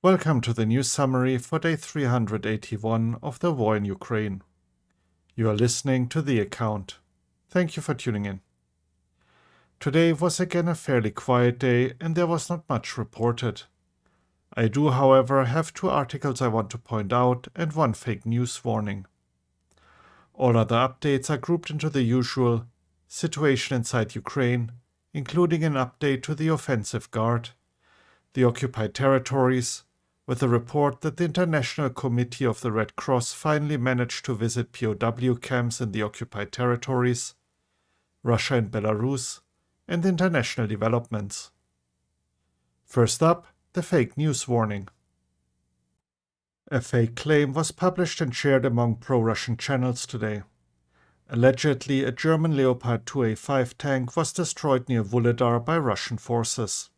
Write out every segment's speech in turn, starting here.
Welcome to the news summary for day 381 of the war in Ukraine. You are listening to The Account. Thank you for tuning in. Today was again a fairly quiet day and there was not much reported. I do, however, have two articles I want to point out and one fake news warning. All other updates are grouped into the usual situation inside Ukraine, including an update to the offensive guard, the occupied territories, with a report that the International Committee of the Red Cross finally managed to visit POW camps in the occupied territories, Russia and Belarus, and international developments. First up, the fake news warning. A fake claim was published and shared among pro-Russian channels today. Allegedly, a German Leopard 2A5 tank was destroyed near Vuhledar by Russian forces.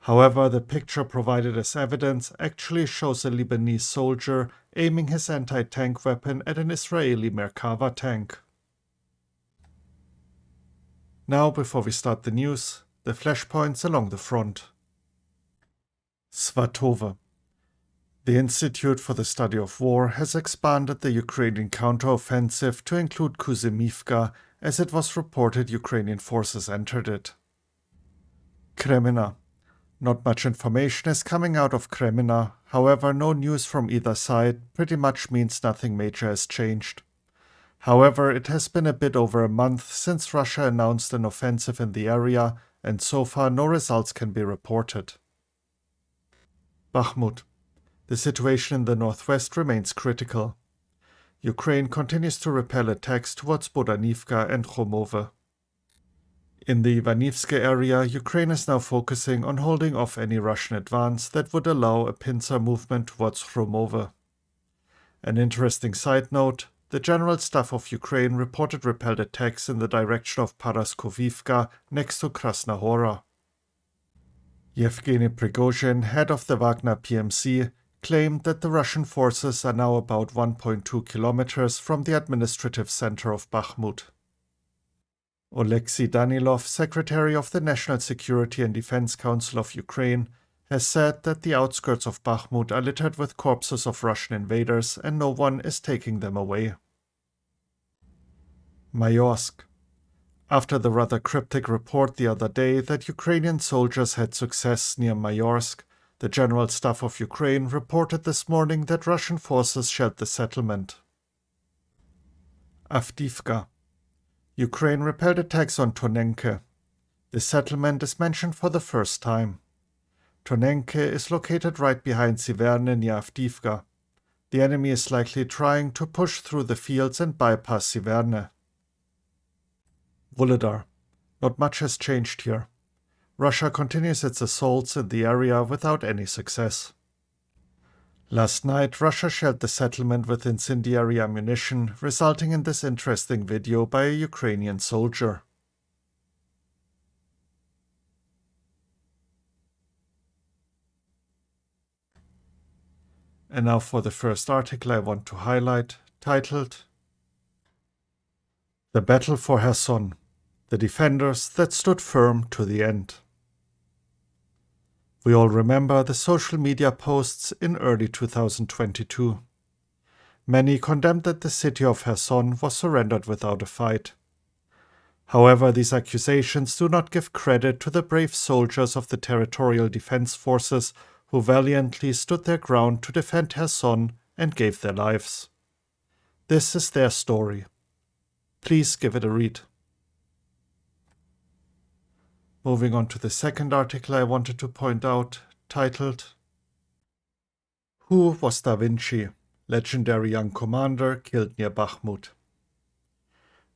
However, the picture provided as evidence actually shows a Lebanese soldier aiming his anti-tank weapon at an Israeli Merkava tank. Now, before we start the news, the flashpoints along the front. Svatove. The Institute for the Study of War has expanded the Ukrainian counteroffensive to include Kuzymivka, as it was reported Ukrainian forces entered it. Kremina. Not much information is coming out of Kremina, however no news from either side pretty much means nothing major has changed. However, it has been a bit over a month since Russia announced an offensive in the area, and so far no results can be reported. Bakhmut. The situation in the northwest remains critical. Ukraine continues to repel attacks towards Bodanivka and Khomove. In the Ivanivske area, Ukraine is now focusing on holding off any Russian advance that would allow a pincer movement towards Khomove. An interesting side note, the General Staff of Ukraine reported repelled attacks in the direction of Paraskovivka next to Krasnahora. Yevgeny Prigozhin, head of the Wagner PMC, claimed that the Russian forces are now about 1.2 kilometers from the administrative center of Bakhmut. Oleksiy Danilov, Secretary of the National Security and Defense Council of Ukraine, has said that the outskirts of Bakhmut are littered with corpses of Russian invaders and no one is taking them away. Mayorsk. After the rather cryptic report the other day that Ukrainian soldiers had success near Mayorsk, the General Staff of Ukraine reported this morning that Russian forces shelled the settlement. Avdiivka. Ukraine repelled attacks on Tonenke. The settlement is mentioned for the first time. Tonenke is located right behind Siverne near Avdiivka. The enemy is likely trying to push through the fields and bypass Siverne. Vuhledar. Not much has changed here. Russia continues its assaults in the area without any success. Last night, Russia shelled the settlement with incendiary ammunition, resulting in this interesting video by a Ukrainian soldier. And now for the first article I want to highlight, titled The Battle for Kherson, the defenders that stood firm to the end. We all remember the social media posts in early 2022. Many condemned that the city of Kherson was surrendered without a fight. However, these accusations do not give credit to the brave soldiers of the Territorial Defense Forces who valiantly stood their ground to defend Kherson and gave their lives. This is their story. Please give it a read. Moving on to the second article I wanted to point out, titled Who was Vinci, legendary young commander killed near Bakhmut?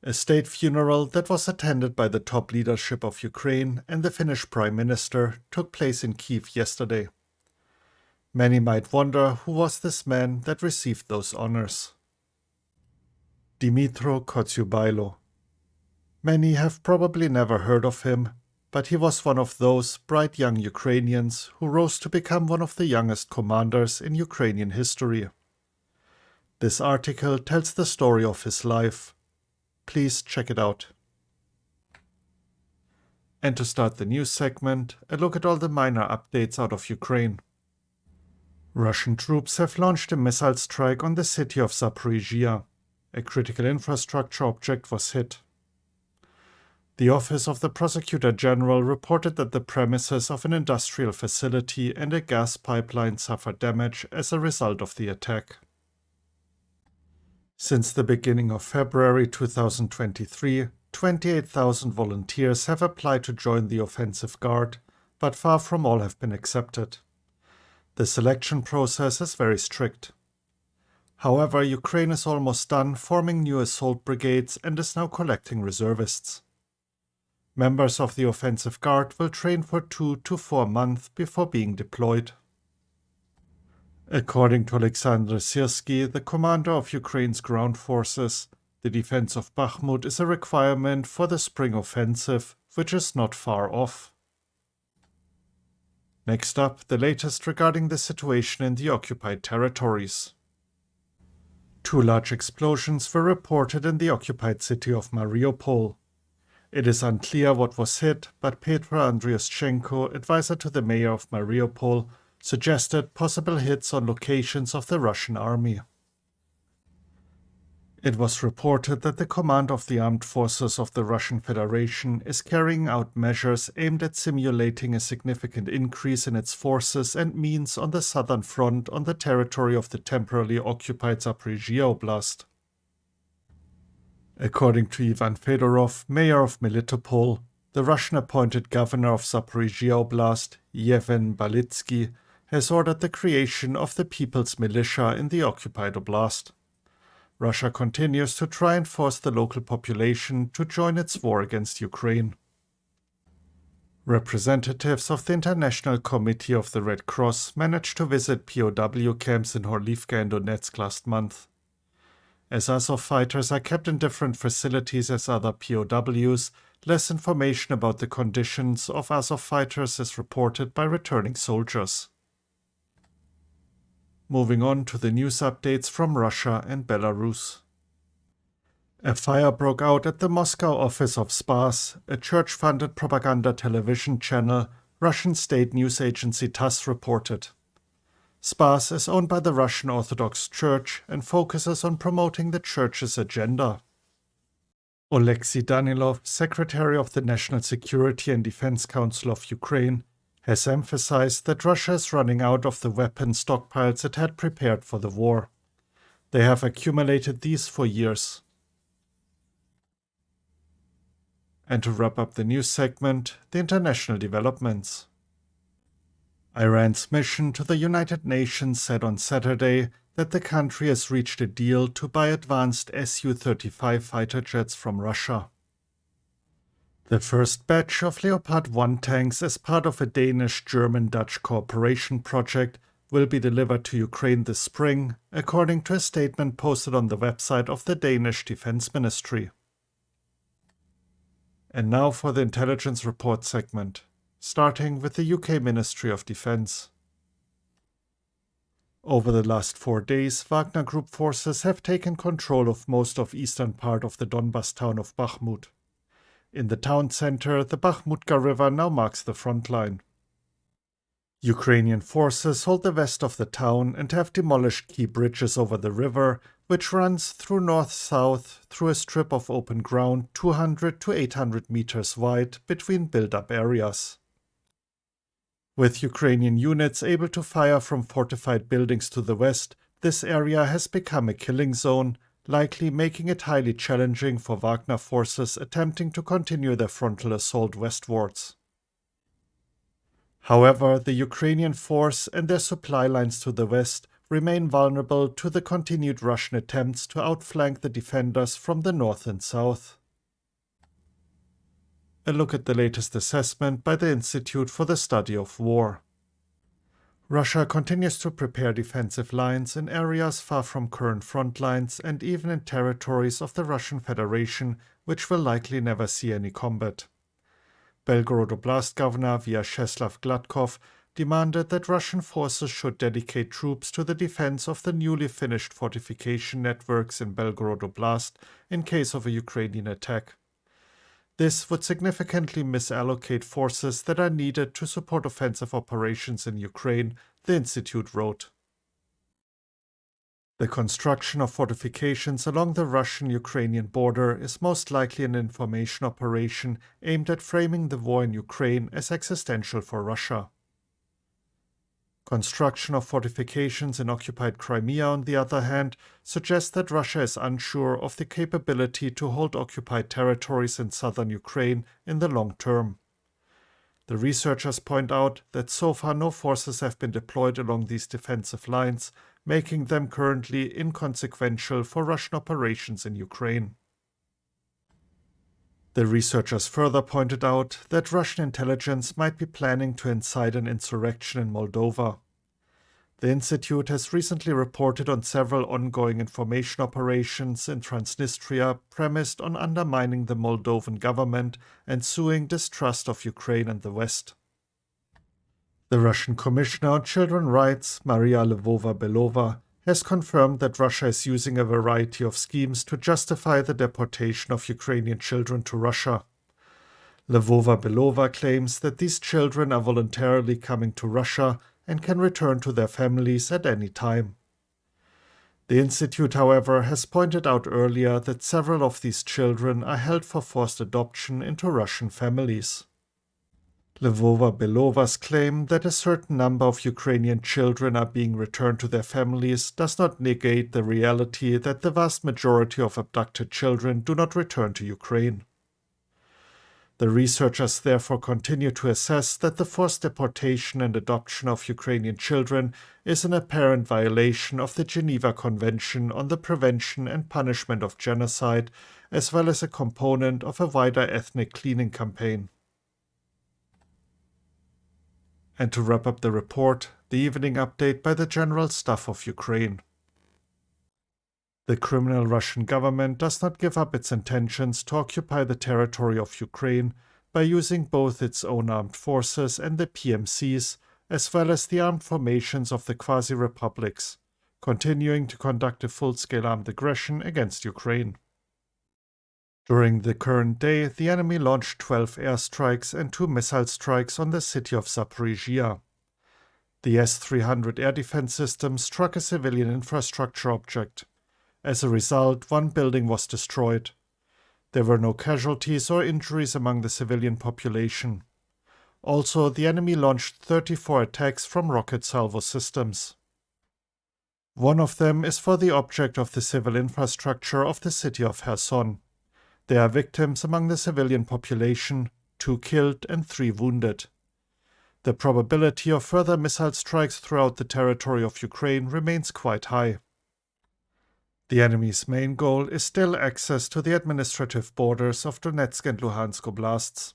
A state funeral that was attended by the top leadership of Ukraine and the Finnish Prime Minister took place in Kyiv yesterday. Many might wonder who was this man that received those honors. Dmytro Kotyubailo. Many have probably never heard of him, but he was one of those bright young Ukrainians who rose to become one of the youngest commanders in Ukrainian history. This article tells the story of his life. Please check it out. And to start the news segment, a look at all the minor updates out of Ukraine. Russian troops have launched a missile strike on the city of Zaporizhzhia. A critical infrastructure object was hit. The Office of the Prosecutor General reported that the premises of an industrial facility and a gas pipeline suffered damage as a result of the attack. Since the beginning of February 2023, 28,000 volunteers have applied to join the offensive guard, but far from all have been accepted. The selection process is very strict. However, Ukraine is almost done forming new assault brigades and is now collecting reservists. Members of the offensive guard will train for 2 to 4 months before being deployed. According to Alexander Syrskyi, the commander of Ukraine's ground forces, the defense of Bakhmut is a requirement for the spring offensive, which is not far off. Next up, the latest regarding the situation in the occupied territories. 2 large explosions were reported in the occupied city of Mariupol. It is unclear what was hit, but Petro Andriuschenko, advisor to the mayor of Mariupol, suggested possible hits on locations of the Russian army. It was reported that the command of the armed forces of the Russian Federation is carrying out measures aimed at simulating a significant increase in its forces and means on the southern front on the territory of the temporarily occupied Zaporizhzhia Oblast. According to Ivan Fedorov, mayor of Melitopol, the Russian-appointed governor of Zaporizhzhia Oblast, Yevhen Balitsky, has ordered the creation of the People's Militia in the occupied oblast. Russia continues to try and force the local population to join its war against Ukraine. Representatives of the International Committee of the Red Cross managed to visit POW camps in Horlivka and Donetsk last month. As Azov fighters are kept in different facilities as other POWs, less information about the conditions of Azov fighters is reported by returning soldiers. Moving on to the news updates from Russia and Belarus. A fire broke out at the Moscow office of SPAS, a church-funded propaganda television channel, Russian state news agency TASS reported. SPAS is owned by the Russian Orthodox Church and focuses on promoting the church's agenda. Oleksiy Danilov, Secretary of the National Security and Defense Council of Ukraine, has emphasized that Russia is running out of the weapon stockpiles it had prepared for the war. They have accumulated these for years. And to wrap up the news segment, the international developments. Iran's mission to the United Nations said on Saturday that the country has reached a deal to buy advanced Su-35 fighter jets from Russia. The first batch of Leopard 1 tanks as part of a Danish-German-Dutch cooperation project will be delivered to Ukraine this spring, according to a statement posted on the website of the Danish Defense Ministry. And now for the intelligence report segment, starting with the UK Ministry of Defence. Over the last 4 days, Wagner Group forces have taken control of most of eastern part of the Donbas town of Bakhmut. In the town center, the Bakhmutka River now marks the front line. Ukrainian forces hold the west of the town and have demolished key bridges over the river, which runs through north-south through a strip of open ground 200 to 800 meters wide between built-up areas. With Ukrainian units able to fire from fortified buildings to the west, this area has become a killing zone, likely making it highly challenging for Wagner forces attempting to continue their frontal assault westwards. However, the Ukrainian force and their supply lines to the west remain vulnerable to the continued Russian attempts to outflank the defenders from the north and south. A look at the latest assessment by the Institute for the Study of War. Russia continues to prepare defensive lines in areas far from current front lines and even in territories of the Russian Federation, which will likely never see any combat. Belgorod Oblast Governor Vyacheslav Gladkov demanded that Russian forces should dedicate troops to the defense of the newly finished fortification networks in Belgorod Oblast in case of a Ukrainian attack. This would significantly misallocate forces that are needed to support offensive operations in Ukraine, the Institute wrote. The construction of fortifications along the Russian-Ukrainian border is most likely an information operation aimed at framing the war in Ukraine as existential for Russia. Construction of fortifications in occupied Crimea, on the other hand, suggests that Russia is unsure of the capability to hold occupied territories in southern Ukraine in the long term. The researchers point out that so far no forces have been deployed along these defensive lines, making them currently inconsequential for Russian operations in Ukraine. The researchers further pointed out that Russian intelligence might be planning to incite an insurrection in Moldova. The institute has recently reported on several ongoing information operations in Transnistria premised on undermining the Moldovan government and sowing distrust of Ukraine and the West. The Russian Commissioner on Children's Rights, Maria Lvova-Belova, has confirmed that Russia is using a variety of schemes to justify the deportation of Ukrainian children to Russia. Lvova-Belova claims that these children are voluntarily coming to Russia and can return to their families at any time. The institute, however, has pointed out earlier that several of these children are held for forced adoption into Russian families. Lvova-Belova's claim that a certain number of Ukrainian children are being returned to their families does not negate the reality that the vast majority of abducted children do not return to Ukraine. The researchers therefore continue to assess that the forced deportation and adoption of Ukrainian children is an apparent violation of the Geneva Convention on the Prevention and Punishment of Genocide, as well as a component of a wider ethnic cleaning campaign. And to wrap up the report, the evening update by the General Staff of Ukraine. The criminal Russian government does not give up its intentions to occupy the territory of Ukraine by using both its own armed forces and the PMCs, as well as the armed formations of the quasi-republics, continuing to conduct a full-scale armed aggression against Ukraine. During the current day, the enemy launched 12 airstrikes and 2 missile strikes on the city of Zaporizhzhia. The S-300 air defense system struck a civilian infrastructure object. As a result, 1 building was destroyed. There were no casualties or injuries among the civilian population. Also, the enemy launched 34 attacks from rocket salvo systems. One of them is for the object of the civil infrastructure of the city of Kherson. There are victims among the civilian population, 2 killed and 3 wounded. The probability of further missile strikes throughout the territory of Ukraine remains quite high. The enemy's main goal is still access to the administrative borders of Donetsk and Luhansk oblasts.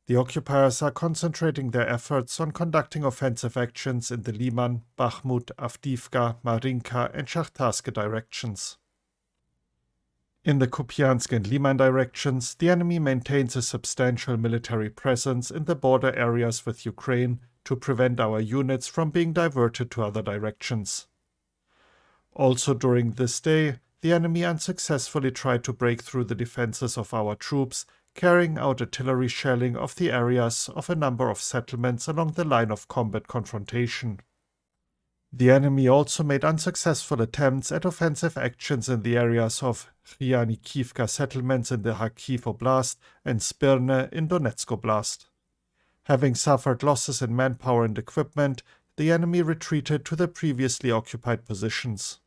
The occupiers are concentrating their efforts on conducting offensive actions in the Liman, Bakhmut, Avdiivka, Marinka and Shahtarsk directions. In the Kupiansk and Liman directions, the enemy maintains a substantial military presence in the border areas with Ukraine to prevent our units from being diverted to other directions. Also during this day, the enemy unsuccessfully tried to break through the defenses of our troops, carrying out artillery shelling of the areas of a number of settlements along the line of combat confrontation. The enemy also made unsuccessful attempts at offensive actions in the areas of Khyanikivka settlements in the Kharkiv Oblast and Spirne in Donetsk Oblast. Having suffered losses in manpower and equipment, the enemy retreated to the previously occupied positions.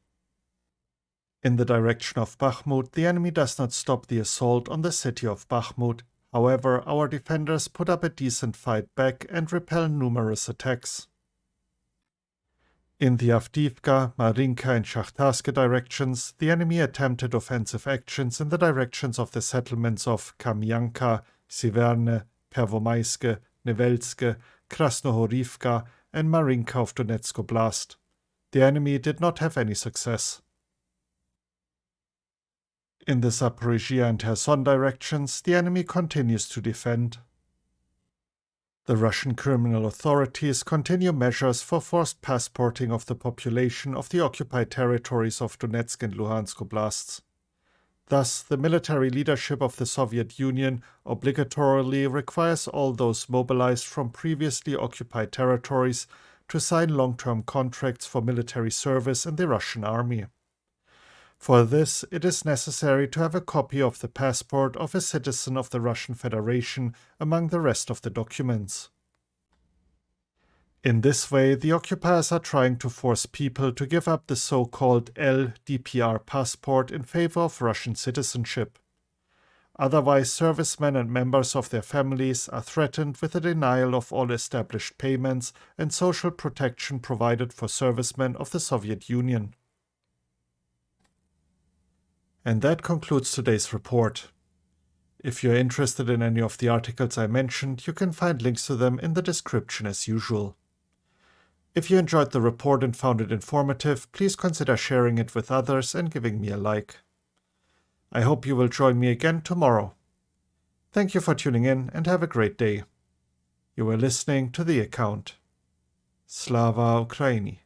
In the direction of Bakhmut, the enemy does not stop the assault on the city of Bakhmut. However, our defenders put up a decent fight back and repel numerous attacks. In the Avdiivka, Marinka and Shahtarsk directions, the enemy attempted offensive actions in the directions of the settlements of Kamyanka, Siverne, Pervomaiske, Nevelske, Krasnohorivka and Marinka of Donetsk Oblast. The enemy did not have any success. In the Zaporizhzhia and Kherson directions, the enemy continues to defend. The Russian criminal authorities continue measures for forced passporting of the population of the occupied territories of Donetsk and Luhansk oblasts. Thus, the military leadership of the Soviet Union obligatorily requires all those mobilized from previously occupied territories to sign long-term contracts for military service in the Russian army. For this, it is necessary to have a copy of the passport of a citizen of the Russian Federation among the rest of the documents. In this way, the occupiers are trying to force people to give up the so-called LDPR passport in favor of Russian citizenship. Otherwise, servicemen and members of their families are threatened with a denial of all established payments and social protection provided for servicemen of the Soviet Union. And that concludes today's report. If you're interested in any of the articles I mentioned, you can find links to them in the description as usual. If you enjoyed the report and found it informative, please consider sharing it with others and giving me a like. I hope you will join me again tomorrow. Thank you for tuning in and have a great day. You were listening to The Account. Slava Ukraini.